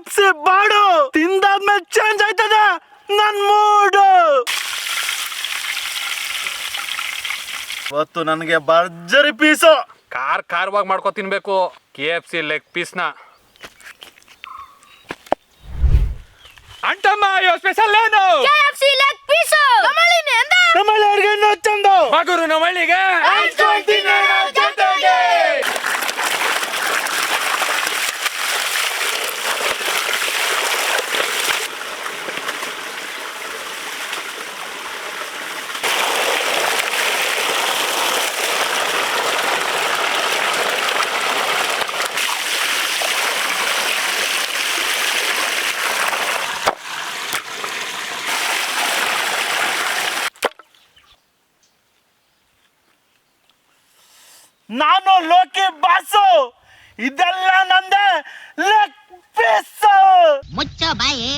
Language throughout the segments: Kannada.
KFC ಬಾಡು ತಿಂದಾದ್ಮೇಲೆ ಚೇಂಜ್ ಆಯ್ತದೆ ನನ್ ಮೂಡು. ಇವತ್ತು ನನಗೆ ಭರ್ಜರಿ ಪೀಸು. ಖಾರವಾಗಿ ಮಾಡ್ಕೊ ತಿನ್ಬೇಕು KFC ಲೆಗ್ ಪೀಸ್ನ. ಅಂಟಮ್ಮ ಸ್ಪೆಷಲ್ ಏನು? KFC ಲೆಗ್ ಪೀಸ್ ನಮ್ಮಳ್ಳಿನೇ ಅಂದ. ನಮ್ಮಲ್ಲಿ ಅಡ್ಗೆ ಚಂದು ಮಗುರು ನಮ್ಮಳ್ಳಿಗೆ ನಾನು ಲೋಕಿ ಬಾಸು, ಇದೆಲ್ಲ ನಂದೆ ಲೆಗ್ ಪೀಸು. ಮುಚ್ಚ ಬಾಯಿ.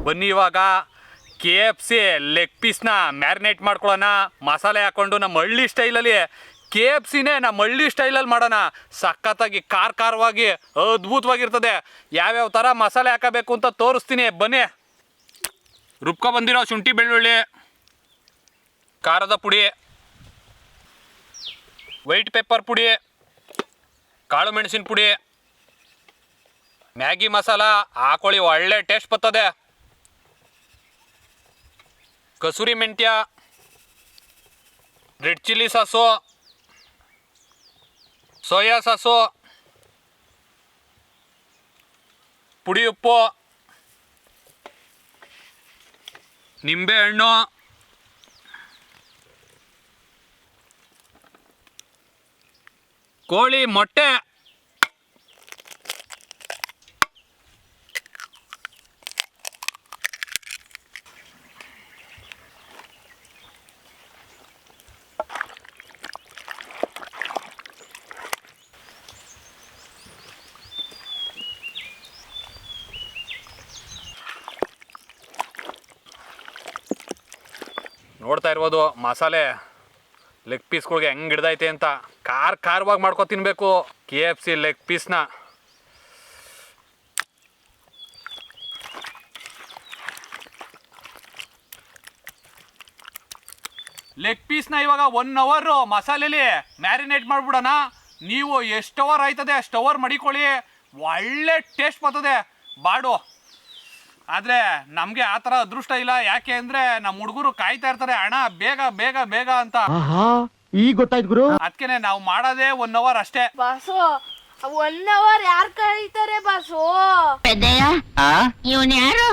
ಬನ್ನಿ ಇವಾಗ KFC ಲೆಗ್ ಪೀಸ್ನ ಮ್ಯಾರಿನೇಟ್ ಮಾಡ್ಕೊಳ್ಳೋಣ. ಮಸಾಲೆ ಹಾಕ್ಕೊಂಡು ನಮ್ಮ ಹಳ್ಳಿ ಸ್ಟೈಲಲ್ಲಿ KFCನೇ ನಮ್ಮ ಹಳ್ಳಿ ಸ್ಟೈಲಲ್ಲಿ ಮಾಡೋಣ. ಸಖತ್ತಾಗಿ ಖಾರವಾಗಿ ಅದ್ಭುತವಾಗಿರ್ತದೆ. ಯಾವ್ಯಾವ ಥರ ಮಸಾಲೆ ಹಾಕಬೇಕು ಅಂತ ತೋರಿಸ್ತೀನಿ ಬನ್ನಿ. ರುಬ್ಕೊ ಬಂದಿರೋ ಶುಂಠಿ ಬೆಳ್ಳುಳ್ಳಿ, ಖಾರದ ಪುಡಿ, ವೈಟ್ ಪೆಪ್ಪರ್ ಪುಡಿ, ಕಾಳು ಮೆಣಸಿನ ಪುಡಿ, ಮ್ಯಾಗಿ ಮಸಾಲ ಹಾಕೊಳ್ಳಿ, ಒಳ್ಳೆ ಟೇಸ್ಟ್ ಬರ್ತದೆ. ಕಸೂರಿ ಮೆಂತ್ಯ, red chilli sauce, soya sauce, ಪುಡಿ ಉಪ್ಪು, ನಿಂಬೆ ಹಣ್ಣು, ಕೋಳಿ ಮೊಟ್ಟೆ, ನೋಡ್ತಾ ಇರ್ಬೋದು ಮಸಾಲೆ ಲೆಗ್ ಪೀಸ್ಗಳಿಗೆ ಹೆಂಗೆ ಹಿಡ್ದೈತೆ ಅಂತ. ಖಾರವಾಗಿ ಮಾಡ್ಕೊ ತಿನ್ನಬೇಕು KFC ಲೆಗ್ ಪೀಸ್ನ. ಲೆಗ್ ಪೀಸ್ನ ಇವಾಗ 1 ಅವರ್ ಮಸಾಲೆಲಿ ಮ್ಯಾರಿನೇಟ್ ಮಾಡಿಬಿಡೋಣ. ನೀವು ಎಷ್ಟು ಅವರ್ ಆಯ್ತದೆ ಅಷ್ಟು ಅವರ್ ಮಡಿಕೊಳ್ಳಿ, ಒಳ್ಳೆ ಟೇಸ್ಟ್ ಬರ್ತದೆ ಬಾಡು. ಆದರೆ ನಮಗೆ ಆ ಥರ ಅದೃಷ್ಟ ಇಲ್ಲ. ಯಾಕೆ ಅಂದರೆ ನಮ್ಮ ಹುಡುಗರು ಕಾಯ್ತಾ ಇರ್ತಾರೆ, ಹಣ ಬೇಗ ಬೇಗ ಬೇಗ ಅಂತ. ಈಗ ಗೊತ್ತಾಯ್ತು ಗುರು. ಅದಕ್ಕೆ ನಾವು ಮಾಡೋದೇ 1 ಅವರ್ ಅಷ್ಟೇ. ಬಾಸು 1 ಅವರ್ ಯಾರು ಕರೀತಾರೆ ಬಾಸು? ಪೆದ್ದಯ್ಯ ಇವನ್ ಯಾರು?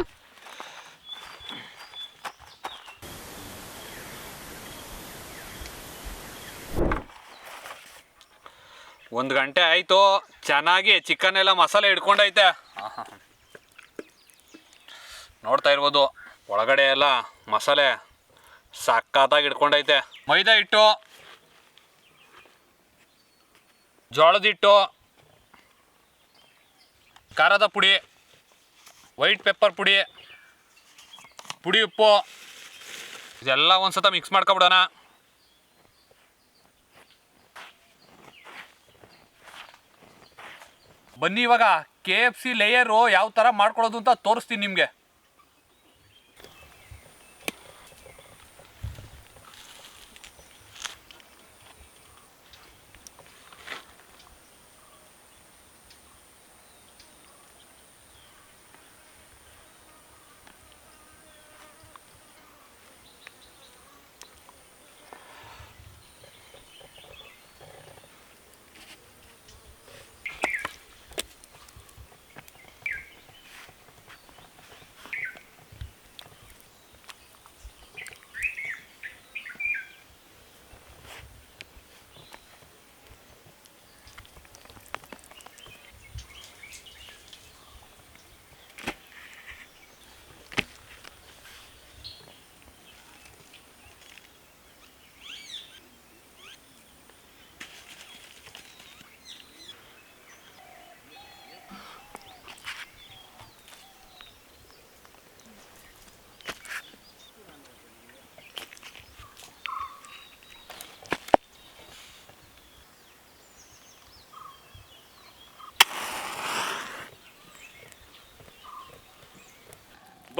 ಒಂದು ಗಂಟೆ ಆಯಿತು. ಚೆನ್ನಾಗಿ ಚಿಕನ್ ಎಲ್ಲ ಮಸಾಲೆ ಹಿಡ್ಕೊಂಡೈತೆ. ನೋಡ್ತಾ ಇರ್ಬೋದು ಒಳಗಡೆ ಎಲ್ಲ ಮಸಾಲೆ ಸಕ್ಕತ್ತಾಗಿ ಹಿಡ್ಕೊಂಡೈತೆ. ಮೈದಾ ಹಿಟ್ಟು, ಜೋಳದ ಹಿಟ್ಟು, ಖಾರದ ಪುಡಿ, ವೈಟ್ ಪೆಪ್ಪರ್ ಪುಡಿ, ಪುಡಿ ಉಪ್ಪು ಇದೆಲ್ಲ ಒಂದ್ಸತ ಮಿಕ್ಸ್ ಮಾಡ್ಕೊಬಿಡೋಣ. ಬನ್ನಿ ಇವಾಗ KFC ಲೇಯರು ಯಾವ ಥರ ಮಾಡ್ಕೊಳ್ಳೋದು ಅಂತ ತೋರಿಸ್ತೀನಿ ನಿಮಗೆ.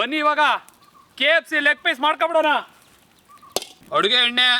ಬನ್ನಿ ಇವಾಗ KFC ಲೆಗ್ ಪೀಸ್ ಮಾಡ್ಕೊಬಿಡೋಣ. ಅಡುಗೆ ಎಣ್ಣೆ,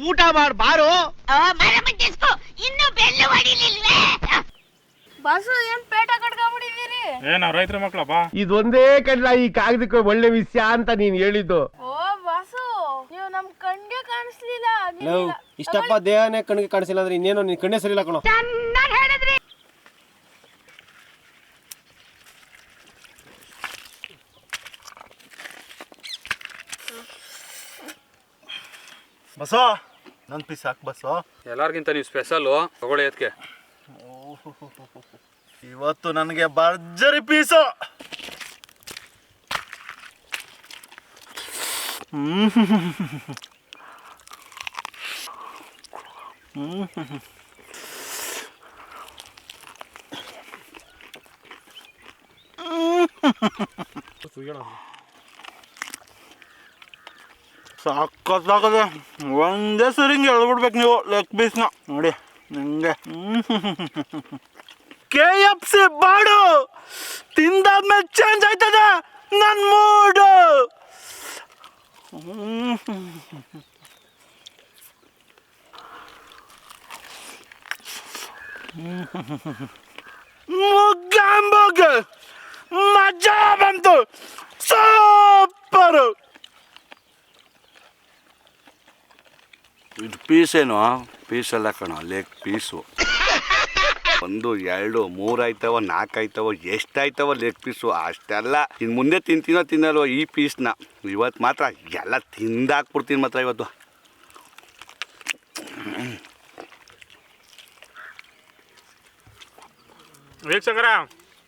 ಊಟ ಮಾಡ್ ಬಾರು. ಇನ್ನು ಬೆಲ್ಲು ಹೊಡಿಲಿಲ್ವೇ? ಬಾಸು ಏನ್ ಪೇಟ ಕಟ್ಕೊಂಡ್ಬಿಟ್ಟಿದ್ದೀರಿ? ನಾವ್ ರೈತರ ಮಕ್ಳಪ್ಪ. ಇದೊಂದೇ ಕಡ್ಲ ಈ ಕಾಗದಕ್ಕೆ ಒಳ್ಳೆ ವಿಷಯ ಅಂತ ನೀನ್ ಹೇಳಿದ್ದು. ಓ ಬಾಸು, ನೀವು ನಮ್ ಕಣ್ಗೆ ಕಾಣಿಸ್ಲಿಲ್ಲ. ಇಷ್ಟಪ್ಪ ದೇಹನೇ ಕಣ್ಣಿಗೆ ಕಾಣಿಸಿಲ್ಲ ಅಂದ್ರೆ ಇನ್ನೇನೋ ನಿನ್ ಕಣ್ಣೇ ಸರಿಲ್ಲ ಕಣೋ. ಬಸೋ ನನ್ ಪೀಸ್ ಹಾಕ್ ಬಸೋ. ಎಲ್ಲಾರ್ಗಿಂತ ನೀವು ಸ್ಪೆಷಲು, ತಗೊಳ್ಳಿ ಅದಕ್ಕೆ. ಇವತ್ತು ನನಗೆ ಭರ್ಜರಿ ಪೀಸು. ಸಾಕಾಗದೆ. ಒಂದೇ ಸರಿ ಹಿಂಗೆ ಎಳ್ಬಿಡ್ಬೇಕು ನೀವು ಲೆಗ್ ಪೀಸ್ನ. ನೋಡಿ ನಿಂಗೆ KFC ಬಾಡು ತಿಂದಾದ್ಮೇಲೆ ಚೇಂಜ್ ಆಯ್ತದೆ ನನ್ನ ಮೂಡು. ಮುಗ್ಗಂಬುಗ್ ಮಜಾ ಬಂತು, ಸೂಪರು. ಇದು ಪೀಸ್ ಏನೋ ಪೀಸ್ ಎಲ್ಲ ಕಣೋ, ಲೆಗ್ ಪೀಸು. 1 2 3 ಆಯ್ತವ 4 ಆಯ್ತವ ಎಷ್ಟಾಯ್ತವ ಲೆಗ್ ಪೀಸು ಅಷ್ಟೆಲ್ಲ. ಇನ್ನು ಮುಂದೆ ತಿಂತೀನೋ ತಿನ್ನಲ್ವ ಈ ಪೀಸ್ನ. ಇವತ್ತು ಮಾತ್ರ ಎಲ್ಲ ತಿಂದಾಕ್ಬಿಡ್ತೀನಿ ಮಾತ್ರ ಇವತ್ತು. ವೀಕ್ಷಕರ,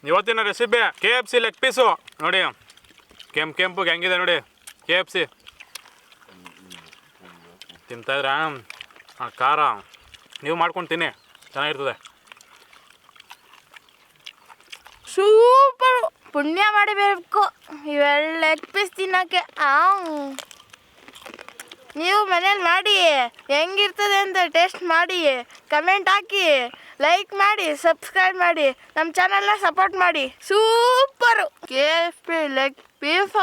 ಇವತ್ತಿನ ರೆಸಿಪಿ KFC ಲೆಗ್ ಪೀಸು. ನೋಡಿ ಕೆಂಪು ಹೆಂಗಿದೆ ನೋಡಿ KFC. ತಿಂತಾಯಿದ್ರ ಆ ಖಾರ ನೀವು ಮಾಡ್ಕೊಂಡು ತಿನ್ನಿ, ಚೆನ್ನಾಗಿರ್ತದೆ. ಸೂಪರ್. ಪುಣ್ಯ ಮಾಡಿಬೇಕು ಇವೆಲ್ಲ ಲೆಗ್ ಪೀಸ್ ತಿನ್ನಕ್ಕೆ. ನೀವು ಮನೇಲಿ ಮಾಡಿ ಹೆಂಗಿರ್ತದೆ ಅಂತ ಟೇಸ್ಟ್ ಮಾಡಿ ಕಮೆಂಟ್ ಹಾಕಿ, ಲೈಕ್ ಮಾಡಿ, ಸಬ್ಸ್ಕ್ರೈಬ್ ಮಾಡಿ, ನಮ್ಮ ಚಾನಲ್ನ ಸಪೋರ್ಟ್ ಮಾಡಿ. ಸೂಪರು. KFC ಲೆಗ್ ಪೀಸ್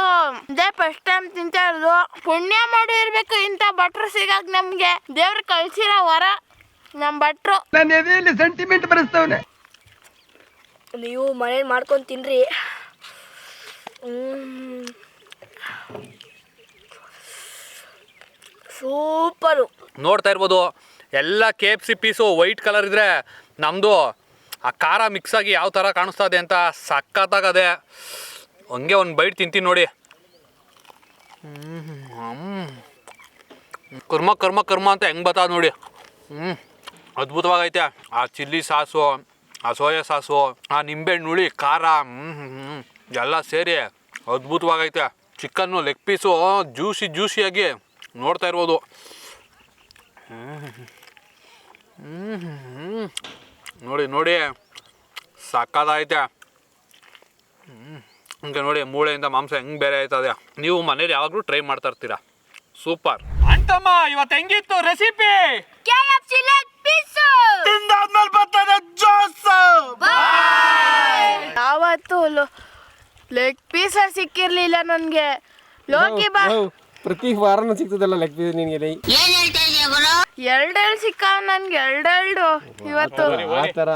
ಇದೇ ಫಸ್ಟ್ ಟೈಮ್ ತಿಂತಾ ಇರೋದು. ಪುಣ್ಯ ಮಾಡಿ ಇರಬೇಕು ಇಂಥ ಭಟ್ರು ಸಿಗಾಕ. ನಮಗೆ ದೇವ್ರು ಕಳ್ಸಿರೋ ವರ ನಮ್ಮ ಭಟ್ರು. ನನ್ನ ಎದೆಯಲ್ಲಿ ಸೆಂಟಿಮೆಂಟ್ ಬರೆಸ್ತವನೆ. ನೀವು ಮನೇಲಿ ಮಾಡ್ಕೊಂಡು ತಿನ್ರಿ. ಸೂಪರು. ನೋಡ್ತಾ ಇರ್ಬೋದು ಎಲ್ಲ KFC ಪೀಸು ವೈಟ್ ಕಲರ್ ಇದ್ರೆ ನಮ್ಮದು ಆ ಖಾರ ಮಿಕ್ಸ್ ಆಗಿ ಯಾವ ಥರ ಕಾಣಿಸ್ತದೆ ಅಂತ ಸಖತ್ತಾಗದೆ. ಹಂಗೆ ಒಂದು ಬೈಟ್ ತಿಂತೀನಿ ನೋಡಿ. ಕರ್ಮ ಕರ್ಮ ಕರ್ಮ ಅಂತ ಹೆಂಗೆ ಬರ್ತದೆ ನೋಡಿ. ಅದ್ಭುತವಾಗೈತೆ. ಆ ಚಿಲ್ಲಿ ಸಾಸು, ಆ ಸೋಯಾ ಸಾಸು, ಆ ನಿಂಬೆಹಣ್ಣು ಹುಳಿ, ಖಾರ ಎಲ್ಲ ಸೇರಿ ಅದ್ಭುತವಾಗೈತೆ. ಚಿಕನ್ನು ಲೆಗ್ ಪೀಸು ಜ್ಯೂಸಿಯಾಗಿ ನೋಡ್ತಾ ಇರ್ಬೋದು. ನೋಡಿ ನೋಡಿ ಸಕ್ಕದಾಗೈತೆ. ಹಂಗೆ ನೋಡಿ ಮೂಳೆಯಿಂದ ಮಾಂಸ ಹೆಂಗೆ ಬೇರೆ ಆಯ್ತದೆ. ನೀವು ಮನೇಲಿ ಯಾವಾಗಲೂ ಟ್ರೈ ಮಾಡ್ತಾ ಇರ್ತೀರಾ. ಸೂಪರ್. ಅಂತಮ್ಮ ಇವತ್ತು ಹೆಂಗಿತ್ತು ರೆಸಿಪಿ? KFC ಲೆಗ್ ಪೀಸ್ ತಿಂದಾದ್ಮೇಲೆ ಬರ್ತದೆ ಜ್ಯೂಸ್. ಯಾವತ್ತು ಲೆಗ್ ಪೀಸ ಸಿಕ್ಕಿರ್ಲಿಲ್ಲ ನನಗೆ. ಲೋಕಿ ಬಾ, ಪ್ರತಿ ವಾರನೂ ಸಿಗ್ತದಲ್ಲ ಲೆಗ್ ಪೀಸ್ ನಿನಗೆ. ಏನ್ ಹೇಳ್ತಾ ಇದೀಯ ಎರಡೆರಡು ಸಿಕ್ಕಾವ ನನ್ಗೆ ಎರಡೆರಡು ಇವತ್ತು ಆ ಥರ